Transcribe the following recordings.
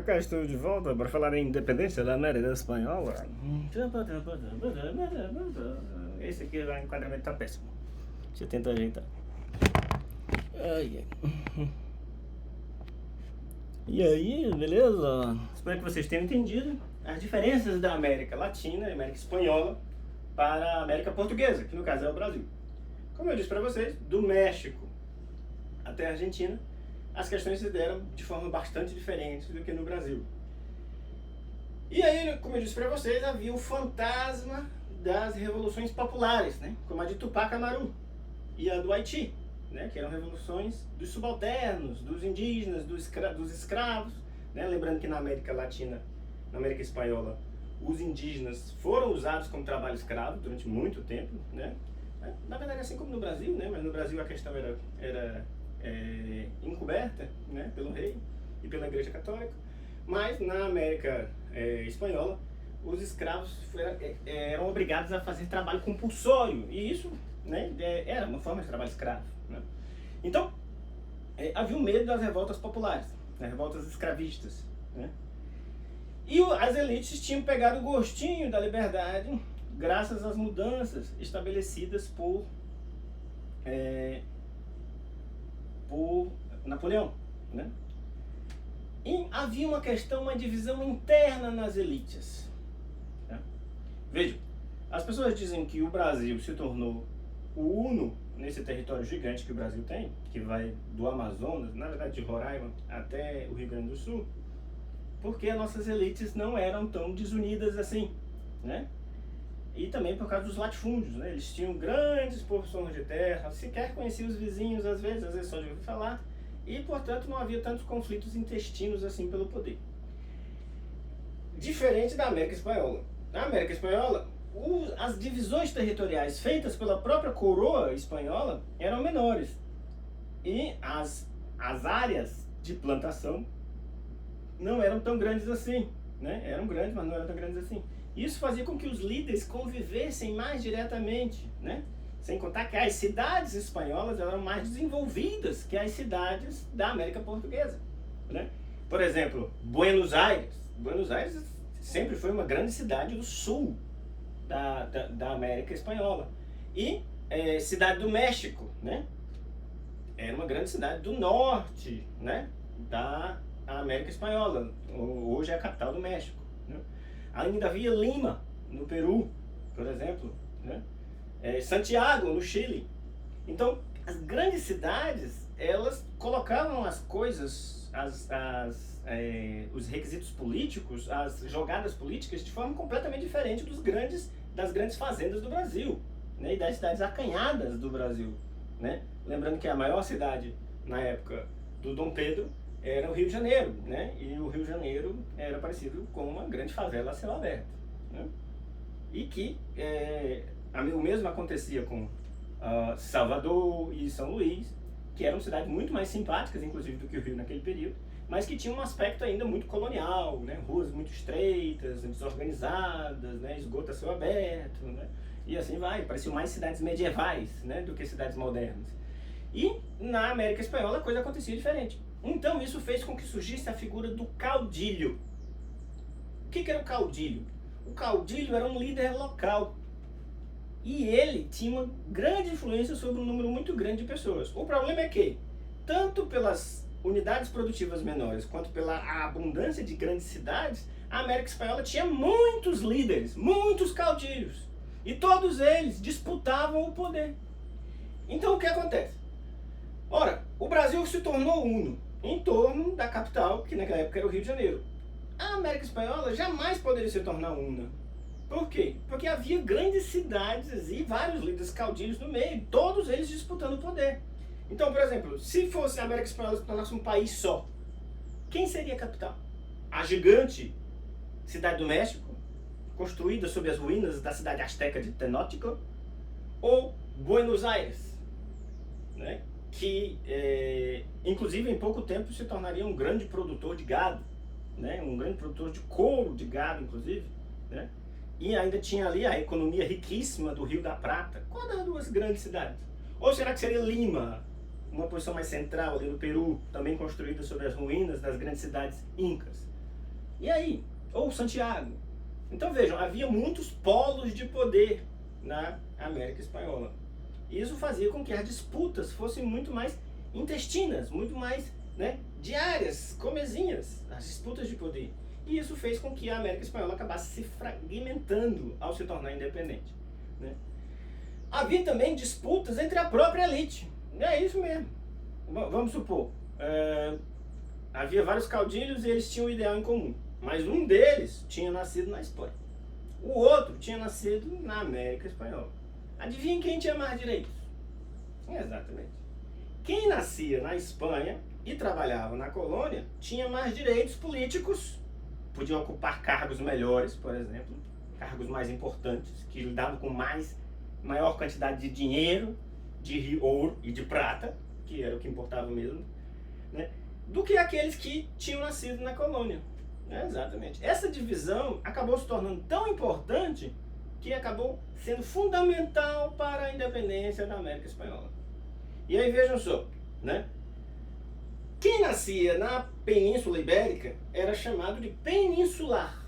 Cá estou de volta para falar em independência da América Espanhola. Esse aqui o enquadramento tá péssimo. Deixa eu tentar ajeitar. Ai, ai. E aí, beleza? Espero que vocês tenham entendido as diferenças da América Latina e América Espanhola para a América Portuguesa, que no caso é o Brasil. Como eu disse para vocês, do México até a Argentina, as questões se deram de forma bastante diferente do que no Brasil. E aí, como eu disse para vocês, havia o fantasma das revoluções populares, né? Como a de Tupac Amaru e a do Haiti, né? Que eram revoluções dos subalternos, dos indígenas, dos escravos, né? Lembrando que na América Latina, na América Espanhola, os indígenas foram usados como trabalho escravo durante muito tempo, né? Na verdade, assim como no Brasil, né? Mas no Brasil a questão era encoberta, né, pelo rei e pela Igreja Católica, mas na América Espanhola os escravos eram obrigados a fazer trabalho compulsório, e isso, né, era uma forma de trabalho escravo, né? Então havia o medo das revoltas populares, das revoltas escravistas, né? E as elites tinham pegado o gostinho da liberdade graças às mudanças estabelecidas por Napoleão, né? E havia uma questão, uma divisão interna nas elites, né? Vejam, as pessoas dizem que o Brasil se tornou o uno nesse território gigante que o Brasil tem, que vai do Amazonas, na verdade de Roraima, até o Rio Grande do Sul, porque as nossas elites não eram tão desunidas assim, né? E também por causa dos latifúndios, né? Eles tinham grandes porções de terra, sequer conheciam os vizinhos às vezes só de ouvir falar, e portanto não havia tantos conflitos intestinos assim pelo poder. Diferente da América Espanhola. Na América Espanhola, as divisões territoriais feitas pela própria coroa espanhola eram menores, e as áreas de plantação não eram tão grandes assim, né? Eram grandes, mas não eram tão grandes assim. Isso fazia com que os líderes convivessem mais diretamente, né? Sem contar que as cidades espanholas eram mais desenvolvidas que as cidades da América Portuguesa, né? Por exemplo, Buenos Aires. Buenos Aires sempre foi uma grande cidade do sul da América Espanhola. E Cidade do México, né? Era uma grande cidade do norte, né? Da América Espanhola. Hoje é a capital do México, né? Ainda havia Lima, no Peru, por exemplo, né? Santiago, no Chile. Então, as grandes cidades, elas colocavam as coisas, os requisitos políticos, as jogadas políticas de forma completamente diferente das grandes fazendas do Brasil, né? E das cidades acanhadas do Brasil, né? Lembrando que a maior cidade, na época do Dom Pedro, era o Rio de Janeiro, né? E o Rio de Janeiro era parecido com uma grande favela a céu aberto, né? E que o mesmo acontecia com Salvador e São Luís, que eram cidades muito mais simpáticas, inclusive, do que o Rio naquele período, mas que tinham um aspecto ainda muito colonial, né? Ruas muito estreitas, desorganizadas, né? Esgoto a céu aberto, né? E assim vai, pareciam mais cidades medievais, né? Do que cidades modernas. E na América Espanhola a coisa acontecia diferente. Então isso fez com que surgisse a figura do caudilho. O que era o caudilho? O caudilho era um líder local. E ele tinha uma grande influência sobre um número muito grande de pessoas. O problema é que, tanto pelas unidades produtivas menores, quanto pela abundância de grandes cidades, a América Espanhola tinha muitos líderes, muitos caudilhos. E todos eles disputavam o poder. Então o que acontece? Ora, o Brasil se tornou uno em torno da capital, que naquela época era o Rio de Janeiro. A América Espanhola jamais poderia se tornar una. Por quê? Porque havia grandes cidades e vários líderes caudilhos no meio, todos eles disputando o poder. Então, por exemplo, se fosse a América Espanhola se tornasse um país só, quem seria a capital? A gigante Cidade do México, construída sob as ruínas da cidade asteca de Tenochtitlan, ou Buenos Aires, né? Que, inclusive, em pouco tempo se tornaria um grande produtor de gado, né? Um grande produtor de couro de gado, inclusive, né? E ainda tinha ali a economia riquíssima do Rio da Prata. Qual das duas grandes cidades? Ou será que seria Lima, uma posição mais central ali no Peru, também construída sobre as ruínas das grandes cidades incas, E aí? Ou Santiago. Então vejam, havia muitos polos de poder na América Espanhola. Isso fazia com que as disputas fossem muito mais intestinas, muito mais, né, diárias, comezinhas, as disputas de poder. E isso fez com que a América Espanhola acabasse se fragmentando ao se tornar independente, né? Havia também disputas entre a própria elite. É isso mesmo. Vamos supor, havia vários caudilhos e eles tinham um ideal em comum. Mas um deles tinha nascido na Espanha. O outro tinha nascido na América Espanhola. Adivinha quem tinha mais direitos? Exatamente. Quem nascia na Espanha e trabalhava na colônia tinha mais direitos políticos, podia ocupar cargos melhores, por exemplo, cargos mais importantes, que lidavam com maior quantidade de dinheiro, de ouro e de prata, que era o que importava mesmo, né, do que aqueles que tinham nascido na colônia. Exatamente. Essa divisão acabou se tornando tão importante que acabou sendo fundamental para a independência da América Espanhola. E aí vejam só, né? Quem nascia na Península Ibérica era chamado de peninsular,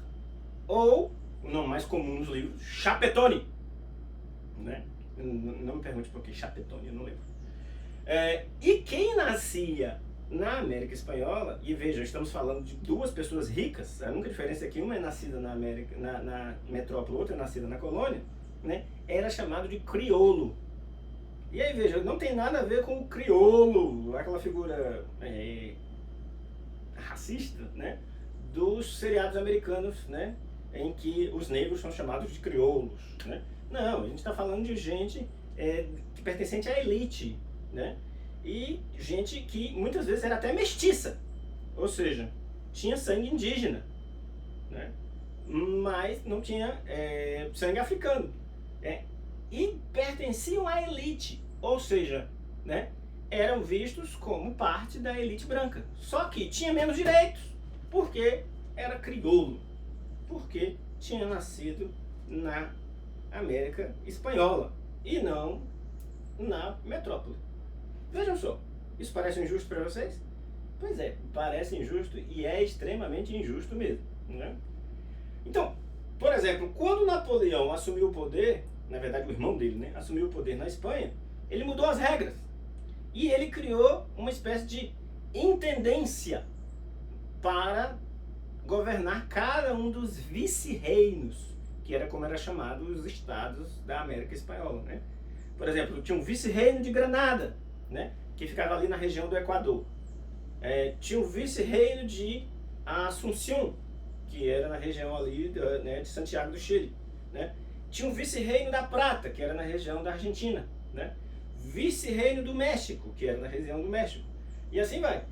ou, o nome mais comum nos livros, chapetone, né? Não me pergunte por que chapetone, eu não lembro. E quem nascia na América Espanhola, e vejam, estamos falando de duas pessoas ricas, a única diferença é que uma é nascida na metrópole, outra é nascida na colônia, né? Era chamado de crioulo. E aí veja, não tem nada a ver com o crioulo, aquela figura racista, né, dos seriados americanos, né, em que os negros são chamados de crioulos, né? Não, a gente está falando de gente que pertencente à elite, né? E gente que muitas vezes era até mestiça, ou seja, tinha sangue indígena, né? Mas não tinha sangue africano, e pertenciam à elite, ou seja, né, eram vistos como parte da elite branca. Só que tinha menos direitos, porque era crioulo, porque tinha nascido na América Espanhola e não na metrópole. Vejam só, isso parece injusto para vocês? Pois é, parece injusto e é extremamente injusto mesmo, né? Então, por exemplo, quando Napoleão assumiu o poder, na verdade o irmão dele, né, assumiu o poder na Espanha, ele mudou as regras e ele criou uma espécie de intendência para governar cada um dos vice-reinos, que era como era chamado os estados da América Espanhola, né? Por exemplo, tinha um vice-reino de Granada, né, que ficava ali na região do Equador. Tinha o vice-reino de Assunção, que era na região ali de Santiago do Chile, né? Tinha um vice-reino da Prata, que era na região da Argentina, né? Vice-reino do México, que era na região do México. E assim vai.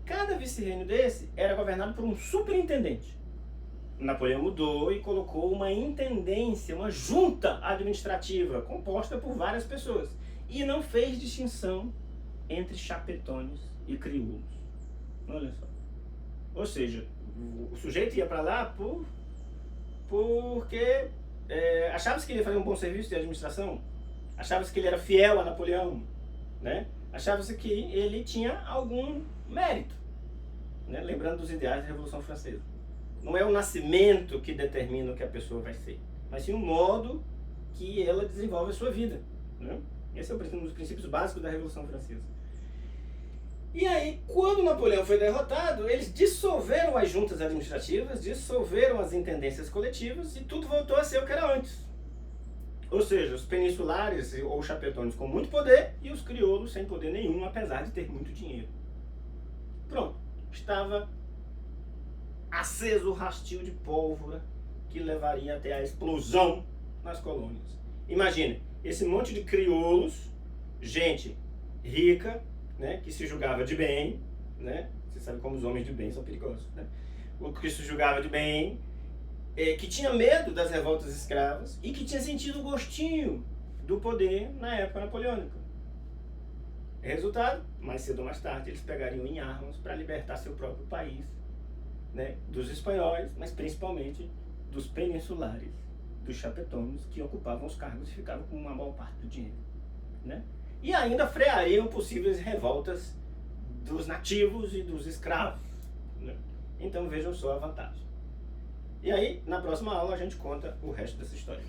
Cada vice-reino desse era governado por um superintendente. Napoleão mudou e colocou uma intendência, uma junta administrativa, composta por várias pessoas. E não fez distinção entre chapetones e crioulos. Olha só. Ou seja, o sujeito ia para lá porque achava-se que ele ia fazer um bom serviço de administração, achava-se que ele era fiel a Napoleão, né? Achava-se que ele tinha algum mérito, né? Lembrando dos ideais da Revolução Francesa. Não é o nascimento que determina o que a pessoa vai ser, mas sim o modo que ela desenvolve a sua vida, né? Esse é um dos princípios básicos da Revolução Francesa. E aí, quando Napoleão foi derrotado, eles dissolveram as juntas administrativas, dissolveram as intendências coletivas e tudo voltou a ser o que era antes. Ou seja, os peninsulares ou chapetones com muito poder e os crioulos sem poder nenhum, apesar de ter muito dinheiro. Pronto, estava aceso o rastil de pólvora que levaria até a explosão nas colônias. Imagine, esse monte de crioulos, gente rica, né, que se julgava de bem, né? Você sabe como os homens de bem são perigosos, né? O que se julgava de bem, que tinha medo das revoltas escravas e que tinha sentido o gostinho do poder na época napoleônica. Resultado, mais cedo ou mais tarde, eles pegariam em armas para libertar seu próprio país, né, dos espanhóis, mas principalmente dos peninsulares, dos chapetones, que ocupavam os cargos e ficavam com uma maior parte do dinheiro, né? E ainda freariam possíveis revoltas dos nativos e dos escravos, né? Então vejam só a vantagem. E aí, na próxima aula, a gente conta o resto dessa história.